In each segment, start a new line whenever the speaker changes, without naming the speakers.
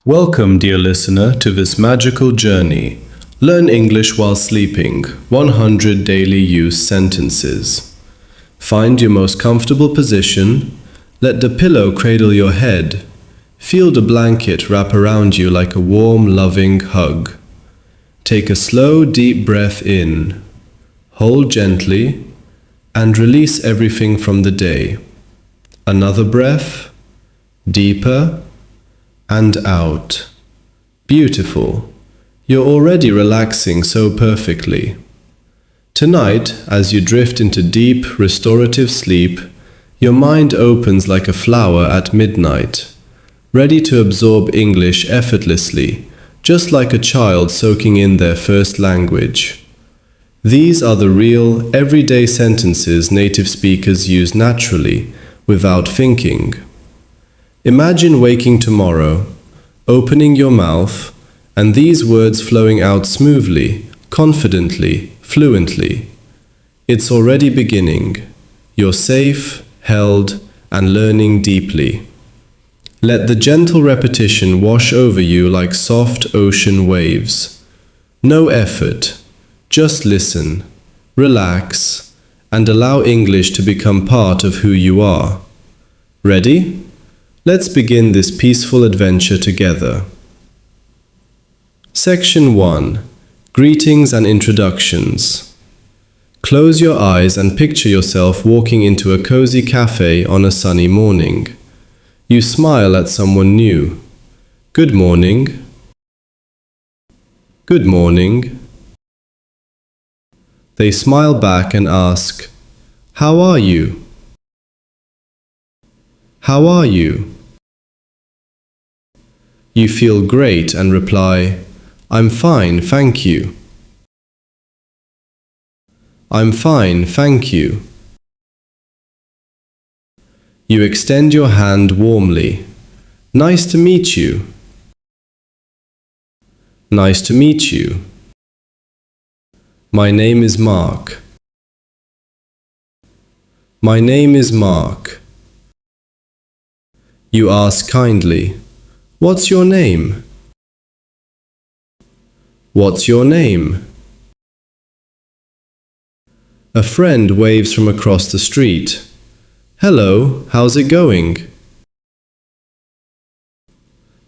Welcome, dear listener, to this magical journey. Learn English while sleeping. 100 daily use sentences. Find your most comfortable position. Let the pillow cradle your head. Feel the blanket wrap around you like a warm, loving hug. Take a slow, deep breath in. Hold gently and release everything from the day. Another breath, deeper, and out. Beautiful. You're already relaxing so perfectly. Tonight, as you drift into deep, restorative sleep, your mind opens like a flower at midnight, ready to absorb English effortlessly, just like a child soaking in their first language. These are the real, everyday sentences native speakers use naturally, without thinking. Imagine waking tomorrow, opening your mouth, and these words flowing out smoothly, confidently, fluently. It's already beginning. You're safe, held, and learning deeply. Let the gentle repetition wash over you like soft ocean waves. No effort, just listen, relax, and allow English to become part of who you are. Ready? Let's begin this peaceful adventure together. Section 1. Greetings and Introductions. Close your eyes and picture yourself walking into a cozy cafe on a sunny morning. You smile at someone new. Good morning. Good morning. They smile back and ask, "How are you?" How are you? You feel great and reply, "I'm fine, thank you." I'm fine, thank you. You extend your hand warmly. Nice to meet you. Nice to meet you. My name is Mark. My name is Mark. You ask kindly, "What's your name?" What's your name? A friend waves from across the street. Hello, how's it going?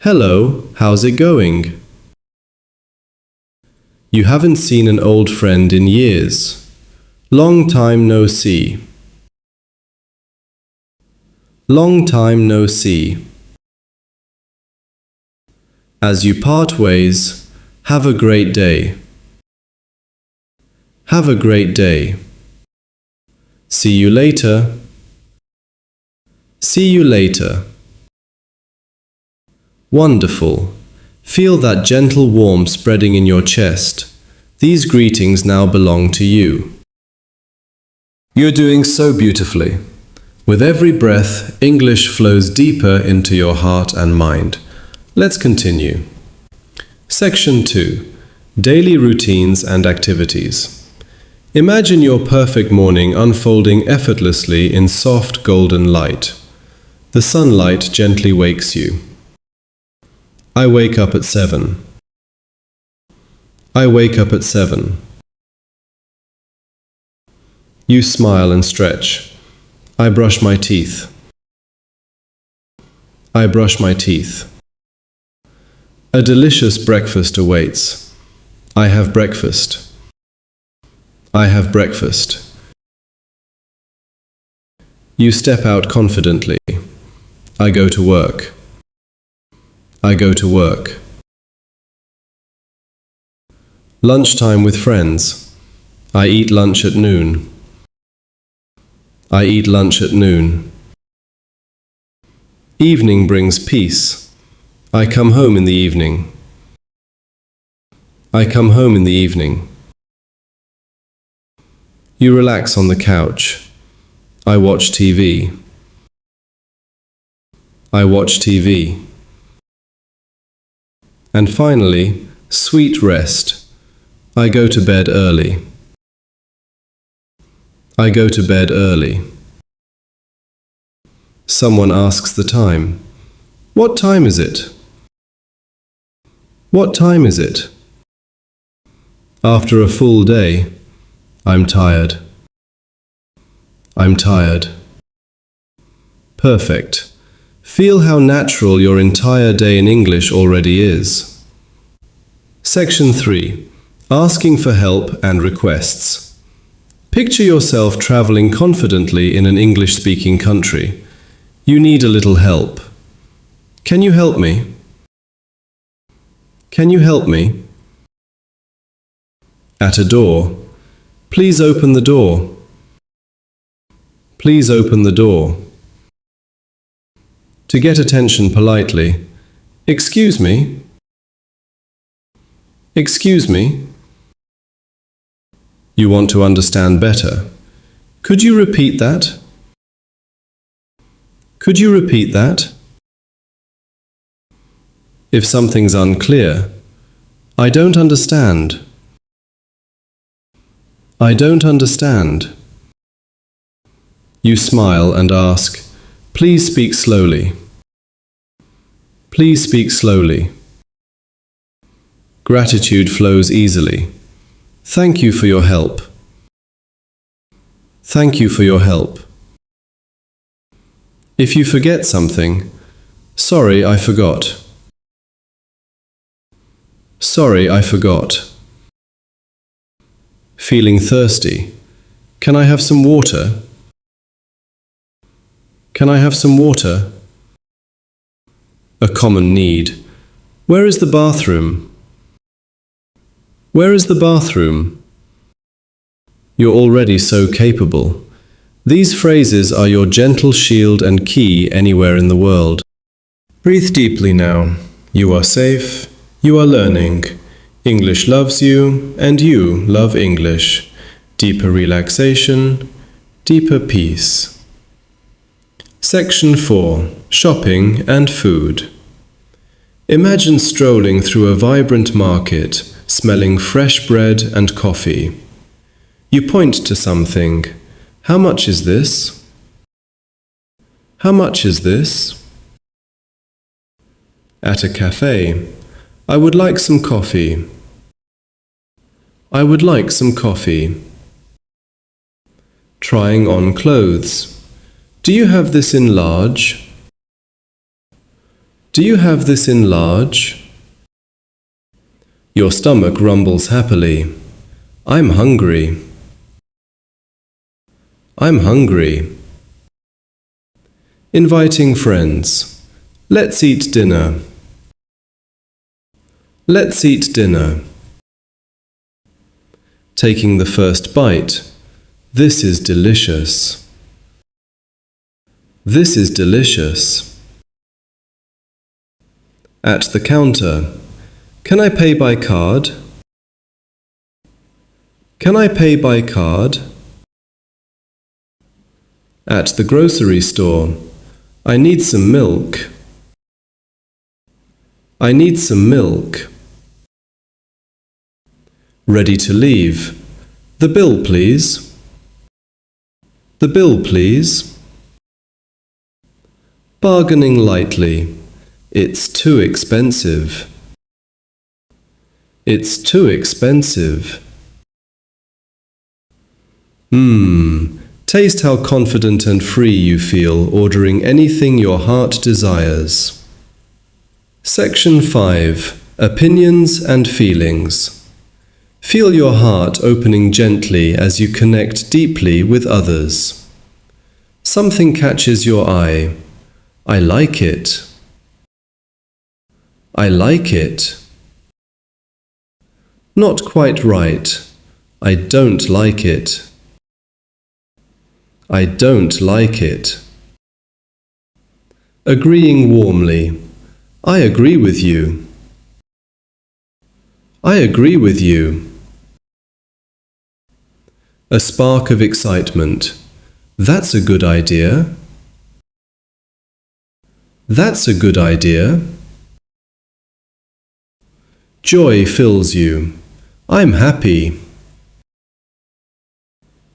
Hello, how's it going? You haven't seen an old friend in years. Long time no see. Long time no see. As you part ways, have a great day. Have a great day. See you later. See you later. Wonderful. Feel that gentle warmth spreading in your chest. These greetings now belong to you. You're doing so beautifully. With every breath, English flows deeper into your heart and mind. Let's continue. Section 2. Daily Routines and Activities. Imagine your perfect morning unfolding effortlessly in soft golden light. The sunlight gently wakes you. I wake up at 7. I wake up at 7. You smile and stretch. I brush my teeth. I brush my teeth. A delicious breakfast awaits. I have breakfast. I have breakfast. You step out confidently. I go to work. I go to work. Lunchtime with friends. I eat lunch at noon. I eat lunch at noon. Evening brings peace. I come home in the evening. I come home in the evening. You relax on the couch. I watch TV. I watch TV. And finally, sweet rest. I go to bed early. I go to bed early. Someone asks the time. What time is it? What time is it? After a full day, I'm tired. I'm tired. Perfect. Feel how natural your entire day in English already is. Section 3. Asking for help and requests. Picture yourself traveling confidently in an English-speaking country. You need a little help. Can you help me? Can you help me? At a door. Please open the door. Please open the door. To get attention politely. Excuse me. Excuse me. You want to understand better. Could you repeat that? Could you repeat that? If something's unclear, I don't understand. I don't understand. You smile and ask, please speak slowly. Please speak slowly. Gratitude flows easily. Thank you for your help. Thank you for your help. If you forget something, sorry, I forgot. Sorry, I forgot. Feeling thirsty. Can I have some water? Can I have some water? A common need. Where is the bathroom? Where is the bathroom? You're already so capable. These phrases are your gentle shield and key anywhere in the world. Breathe deeply now. You are safe. You are learning. English loves you, and you love English. Deeper relaxation, deeper peace. Section 4. Shopping and food. Imagine strolling through a vibrant market, smelling fresh bread and coffee. You point to something. How much is this? How much is this? At a cafe. I would like some coffee. I would like some coffee. Trying on clothes. Do you have this in large? Do you have this in large? Your stomach rumbles happily. I'm hungry. I'm hungry. Inviting friends. Let's eat dinner. Let's eat dinner. Taking the first bite. This is delicious. This is delicious. At the counter. Can I pay by card? Can I pay by card? At the grocery store. I need some milk. I need some milk. Ready to leave. The bill, please. The bill, please. Bargaining lightly. It's too expensive. It's too expensive. Taste how confident and free you feel ordering anything your heart desires. Section 5. Opinions and feelings. Feel your heart opening gently as you connect deeply with others. Something catches your eye. I like it. I like it. Not quite right. I don't like it. I don't like it. Agreeing warmly. I agree with you. I agree with you. A spark of excitement. That's a good idea. That's a good idea. Joy fills you. I'm happy.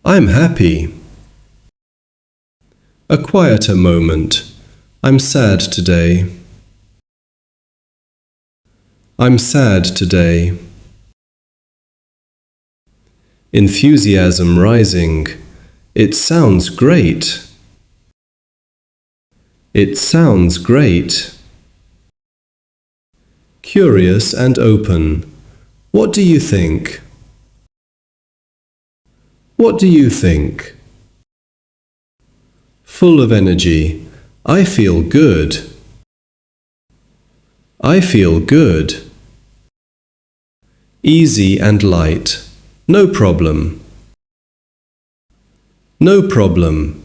I'm happy. A quieter moment. I'm sad today. I'm sad today. Enthusiasm rising. It sounds great. It sounds great. Curious and open. What do you think? What do you think? Full of energy. I feel good. I feel good. Easy and light. No problem. No problem.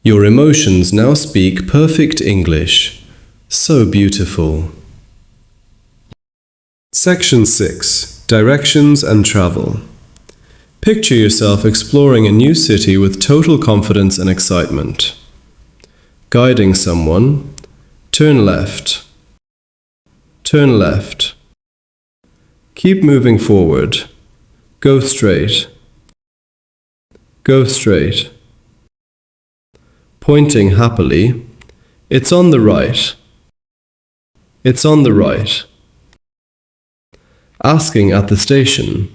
Your emotions now speak perfect English. So beautiful. Section 6. Directions and travel. Picture yourself exploring a new city with total confidence and excitement. Guiding someone, turn left. Turn left. Keep moving forward. Go straight. Go straight. Pointing happily. It's on the right. It's on the right. Asking at the station.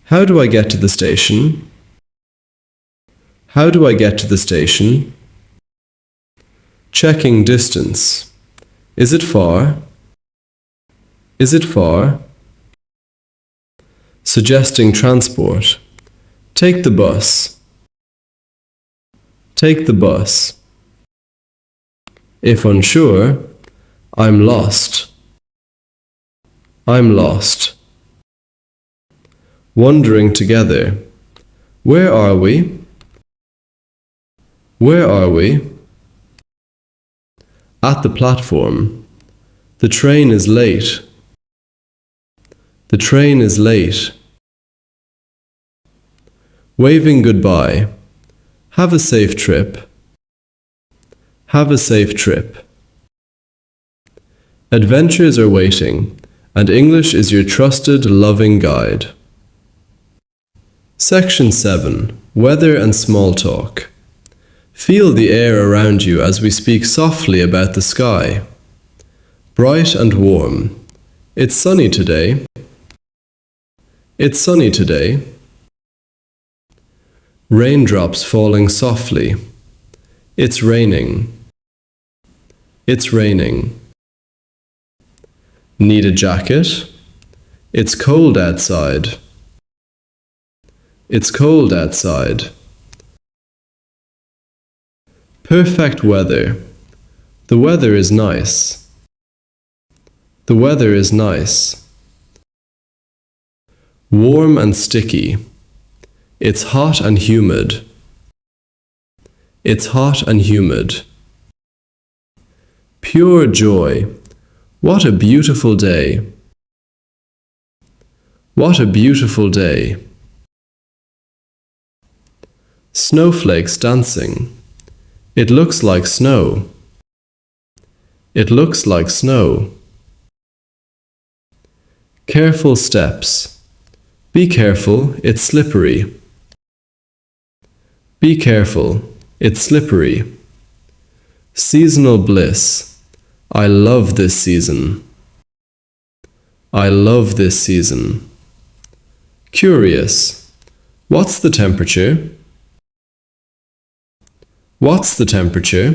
How do I get to the station? How do I get to the station? Checking distance. Is it far? Is it far? Suggesting transport. Take the bus. Take the bus. If unsure, I'm lost. I'm lost. Wondering together. Where are we? Where are we? At the platform. The train is late. The train is late. Waving goodbye. Have a safe trip. Have a safe trip. Adventures are waiting, and English is your trusted, loving guide. Section 7. Weather and small talk. Feel the air around you as we speak softly about the sky. Bright and warm. It's sunny today. It's sunny today. Raindrops falling softly. It's raining. It's raining. Need a jacket? It's cold outside. It's cold outside. Perfect weather. The weather is nice. The weather is nice. Warm and sticky. It's hot and humid. It's hot and humid. Pure joy. What a beautiful day. What a beautiful day. Snowflakes dancing. It looks like snow. It looks like snow. Careful steps. Be careful, it's slippery. Be careful, it's slippery. Seasonal bliss. I love this season. I love this season. Curious. What's the temperature? What's the temperature?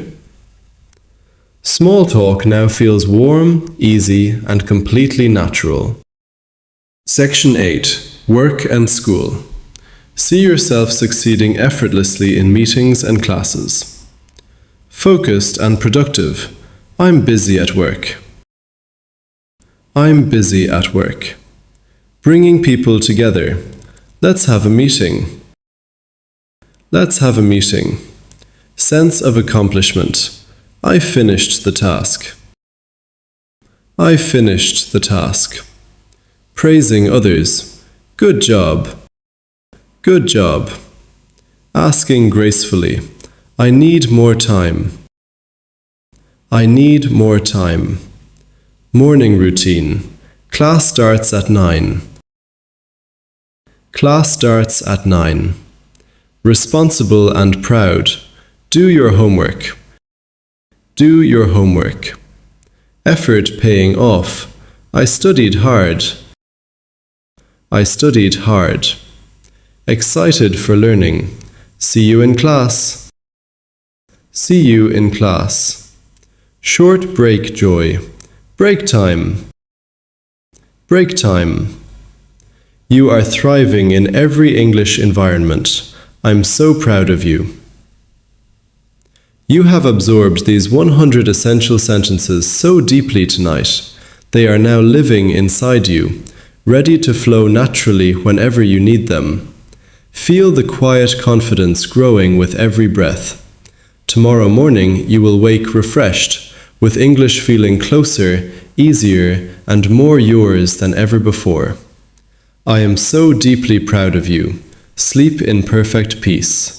Small talk now feels warm, easy, and completely natural. Section 8. Work and school. See yourself succeeding effortlessly in meetings and classes. Focused and productive. I'm busy at work. I'm busy at work. Bringing people together. Let's have a meeting. Let's have a meeting. Sense of accomplishment. I finished the task. I finished the task. Praising others. Good job. Good job. Asking gracefully. I need more time. I need more time. Morning routine. Class starts at 9. Class starts at 9. Responsible and proud. Do your homework. Do your homework. Effort paying off. I studied hard. I studied hard. Excited for learning. See you in class. See you in class. Short break joy. Break time. Break time. You are thriving in every English environment. I'm so proud of you. You have absorbed these 100 essential sentences so deeply tonight. They are now living inside you, ready to flow naturally whenever you need them. Feel the quiet confidence growing with every breath. Tomorrow morning you will wake refreshed, with English feeling closer, easier, and more yours than ever before. I am so deeply proud of you. Sleep in perfect peace.